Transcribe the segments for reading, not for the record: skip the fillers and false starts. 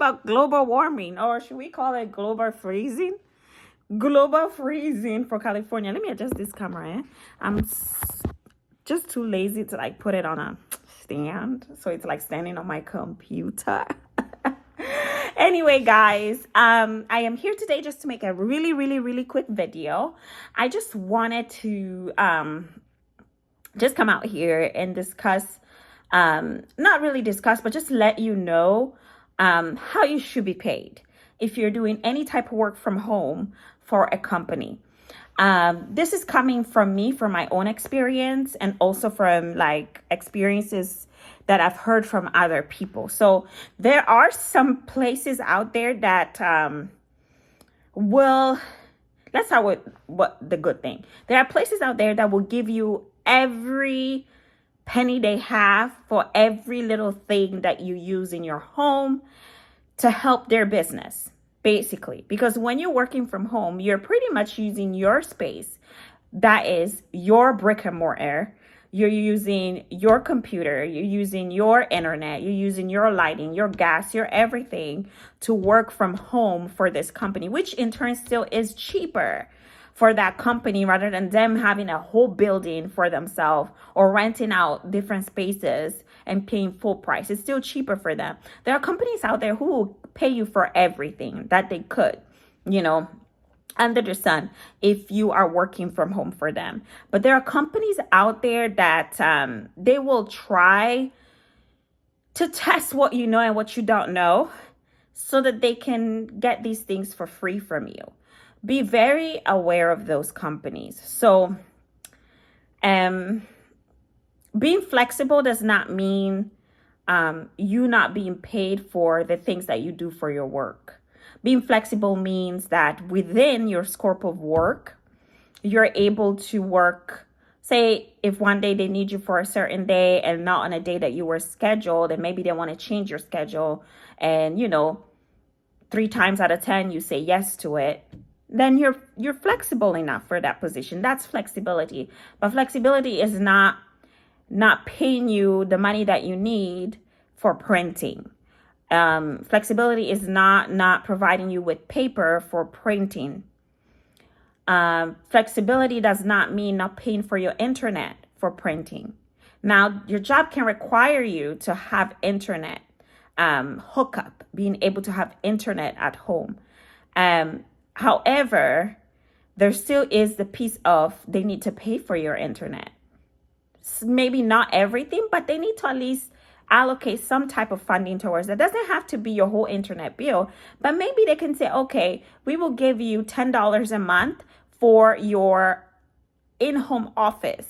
about global warming, or should we call it global freezing? Global freezing for California. Let me adjust this camera. Just too lazy to like put it on a stand, so it's like standing on my computer. Anyway, guys, I am here today just to make a really quick video. I just wanted to just come out here and discuss, not really discuss, but just let you know how you should be paid if you're doing any type of work from home for a company. This is coming from me, from my own experience, and also from like experiences that I've heard from other people. So there are some places out there that let's start with what the good thing. There are places out there that will give you every penny they have for every little thing that you use in your home to help their business, basically. Because when you're working from home, you're pretty much using your space. That is your brick and mortar. You're using your computer, you're using your internet, you're using your lighting, your gas, your everything to work from home for this company, which in turn still is cheaper for that company rather than them having a whole building for themselves or renting out different spaces and paying full price. It's still cheaper for them. There are companies out there who will pay you for everything that they could, under the sun, if you are working from home for them. But there are companies out there that they will try to test what you know and what you don't know so that they can get these things for free from you. Be very aware of those companies. So being flexible does not mean you not being paid for the things that you do for your work. Being flexible means that within your scope of work, you're able to work. Say if one day they need you for a certain day and not on a day that you were scheduled, and maybe they want to change your schedule, and 3 times out of 10 you say yes to it, then you're flexible enough for that position. That's flexibility. But flexibility is not paying you the money that you need for printing. Flexibility is not providing you with paper for printing. Flexibility does not mean not paying for your internet for printing. Now, your job can require you to have internet hookup, being able to have internet at home. However, there still is the piece of they need to pay for your internet. Maybe not everything, but they need to at least allocate some type of funding towards that. Doesn't have to be your whole internet bill, but maybe they can say, okay, we will give you $10 a month for your in-home office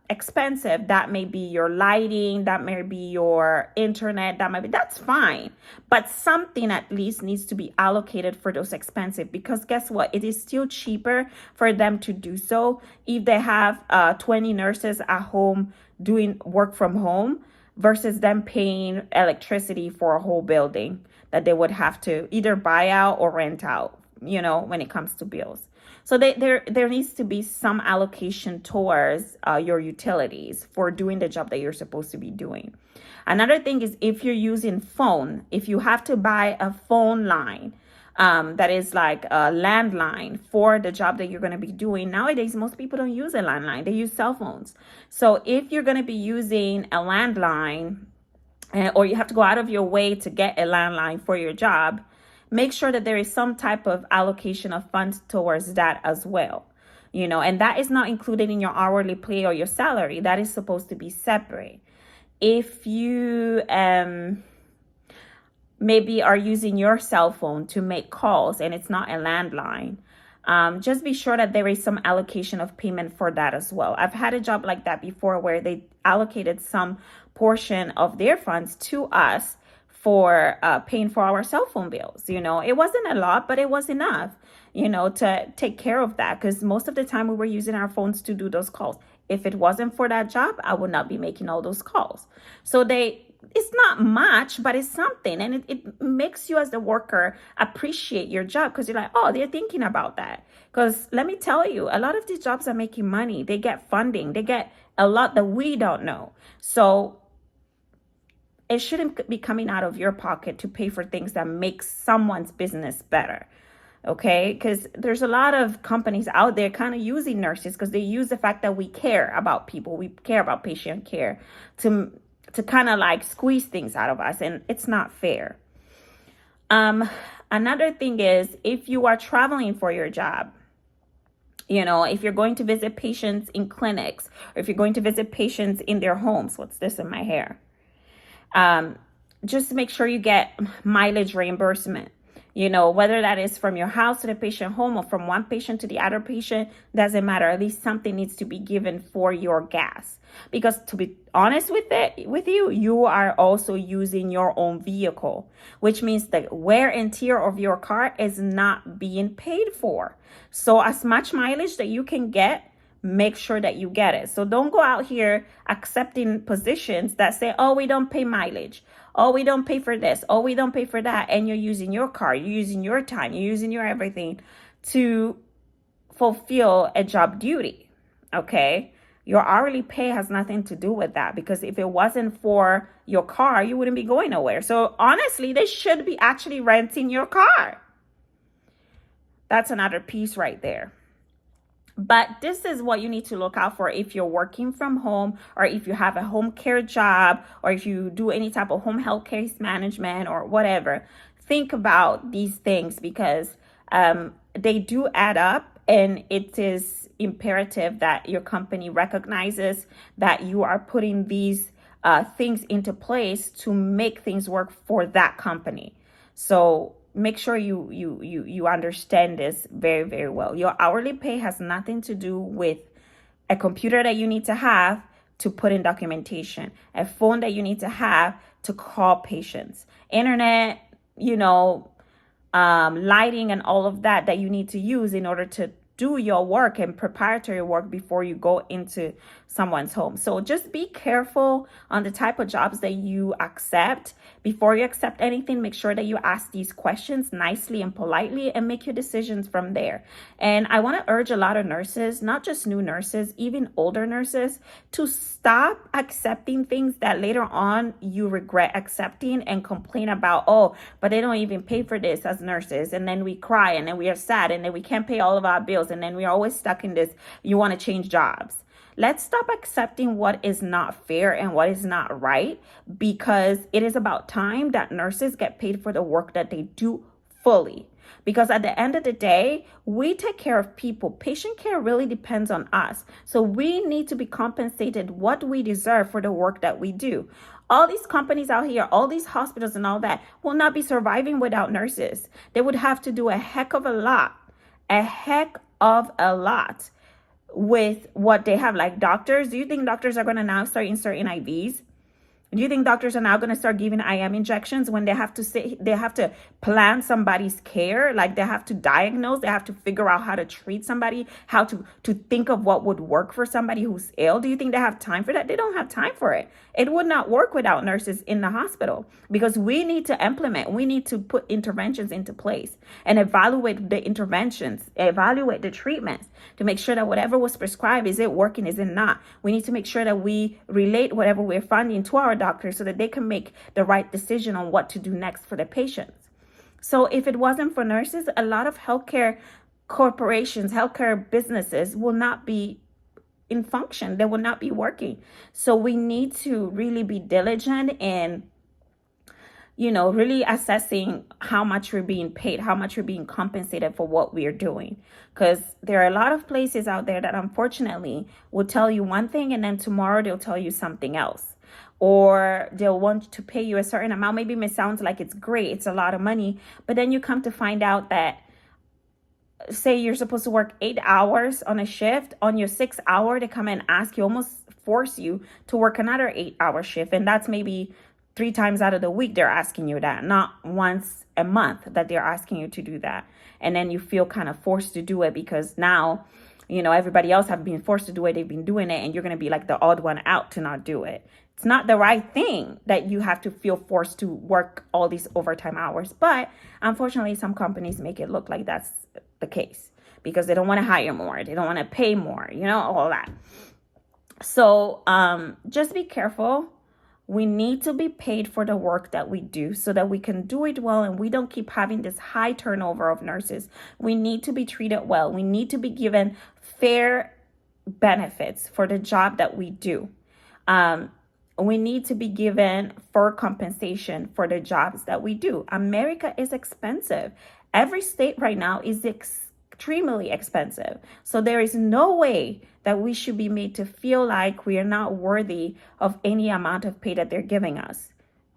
expensive. That may be your lighting, that may be your internet, that's fine. But something at least needs to be allocated for those expensive, because guess what? It is still cheaper for them to do so if they have 20 nurses at home doing work from home versus them paying electricity for a whole building that they would have to either buy out or rent out, when it comes to bills. So there needs to be some allocation towards your utilities for doing the job that you're supposed to be doing. Another thing is if you're using phone, if you have to buy a phone line, that is like a landline for the job that you're going to be doing. Nowadays, most people don't use a landline. They use cell phones. So if you're going to be using a landline, or you have to go out of your way to get a landline for your job, make sure that there is some type of allocation of funds towards that as well. And that is not included in your hourly pay or your salary. That is supposed to be separate. If you maybe are using your cell phone to make calls and it's not a landline, just be sure that there is some allocation of payment for that as well. I've had a job like that before where they allocated some portion of their funds to us for paying for our cell phone bills. It wasn't a lot, but it was enough, to take care of that, because most of the time we were using our phones to do those calls. If it wasn't for that job, I would not be making all those calls. So it's not much, but it's something. And it makes you as the worker appreciate your job, because you're like, oh, they're thinking about that. Because let me tell you, a lot of these jobs are making money. They get funding. They get a lot that we don't know. So it shouldn't be coming out of your pocket to pay for things that make someone's business better. Okay, because there's a lot of companies out there kind of using nurses because they use the fact that we care about people, we care about patient care to kind of like squeeze things out of us, and it's not fair. Another thing is, if you are traveling for your job, if you're going to visit patients in clinics, or if you're going to visit patients in their homes, what's this in my hair? Just make sure you get mileage reimbursement. Whether that is from your house to the patient home or from one patient to the other patient, doesn't matter. At least something needs to be given for your gas. Because to be honest with you, you are also using your own vehicle, which means the wear and tear of your car is not being paid for. So as much mileage that you can get, make sure that you get it. So don't go out here accepting positions that say, oh, we don't pay mileage. Oh, we don't pay for this. Oh, we don't pay for that. And you're using your car, you're using your time, you're using your everything to fulfill a job duty. Okay? Your hourly pay has nothing to do with that, because if it wasn't for your car, you wouldn't be going nowhere. So honestly, they should be actually renting your car. That's another piece right there. But this is what you need to look out for if you're working from home, or if you have a home care job, or if you do any type of home health case management or whatever. Think about these things, because they do add up, and it is imperative that your company recognizes that you are putting these things into place to make things work for that company. So make sure you understand this very, very well. Your hourly pay has nothing to do with a computer that you need to have to put in documentation, a phone that you need to have to call patients, internet, lighting and all of that you need to use in order to do your work and preparatory work before you go into someone's home. So just be careful on the type of jobs that you accept. Before you accept anything, make sure that you ask these questions nicely and politely and make your decisions from there. And I want to urge a lot of nurses, not just new nurses, even older nurses, to stop accepting things that later on you regret accepting and complain about, oh, but they don't even pay for this as nurses. And then we cry, and then we are sad, and then we can't pay all of our bills. And then we're always stuck in this, you want to change jobs. Let's stop accepting what is not fair and what is not right, because it is about time that nurses get paid for the work that they do fully. Because at the end of the day, we take care of people. Patient care really depends on us. So we need to be compensated what we deserve for the work that we do. All these companies out here, all these hospitals and all that will not be surviving without nurses. They would have to do a heck of a lot with what they have. Like doctors, do you think doctors are going to now start inserting IVs? Do you think doctors are now going to start giving IM injections when they have to plan somebody's care? Like they have to diagnose, they have to figure out how to treat somebody, how to think of what would work for somebody who's ill. Do you think they have time for that? They don't have time for it. It would not work without nurses in the hospital, because we need to put interventions into place and evaluate the interventions, evaluate the treatments to make sure that whatever was prescribed, is it working, is it not? We need to make sure that we relate whatever we're funding to our doctors so that they can make the right decision on what to do next for the patients. So if it wasn't for nurses, a lot of healthcare corporations, healthcare businesses will not be in function. They will not be working. So we need to really be diligent in, really assessing how much we're being paid, how much we're being compensated for what we're doing. Because there are a lot of places out there that unfortunately will tell you one thing, and then tomorrow they'll tell you something else. Or they'll want to pay you a certain amount. Maybe it sounds like it's great, it's a lot of money, but then you come to find out that, say you're supposed to work 8 hours on a shift, on your 6th hour, they come and ask you, almost force you to work another 8-hour shift. And that's maybe 3 times out of the week they're asking you that, not once a month that they're asking you to do that. And then you feel kind of forced to do it because now, everybody else have been forced to do it, they've been doing it, and you're going to be like the odd one out to not do it. It's not the right thing that you have to feel forced to work all these overtime hours. But unfortunately, some companies make it look like that's the case because they don't want to hire more. They don't want to pay more, all that. So just be careful We need to be paid for the work that we do so that we can do it well and we don't keep having this high turnover of nurses. We need to be treated well. We need to be given fair benefits for the job that we do. We need to be given fair compensation for the jobs that we do. America is expensive. Every state right now is extremely expensive. So there is no way that we should be made to feel like we are not worthy of any amount of pay that they're giving us.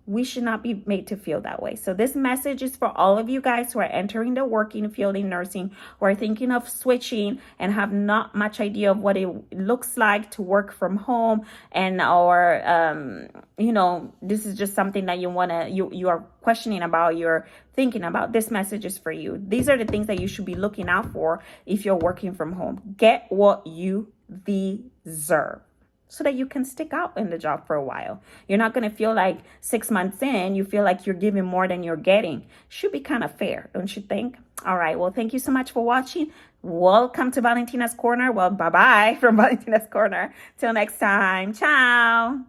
We should not be made to feel that way. So this message is for all of you guys who are entering the working field in nursing, who are thinking of switching and have not much idea of what it looks like to work from home, and or this is just something that you are questioning about, you're thinking about. This message is for you. These are the things that you should be looking out for if you're working from home. Get what you deserve, so that you can stick out in the job for a while. You're not going to feel like 6 months in, you feel like you're giving more than you're getting. Should be kind of fair, don't you think? All right. Well, thank you so much for watching. Welcome to Valentina's Corner. Well, bye-bye from Valentina's Corner. Till next time. Ciao.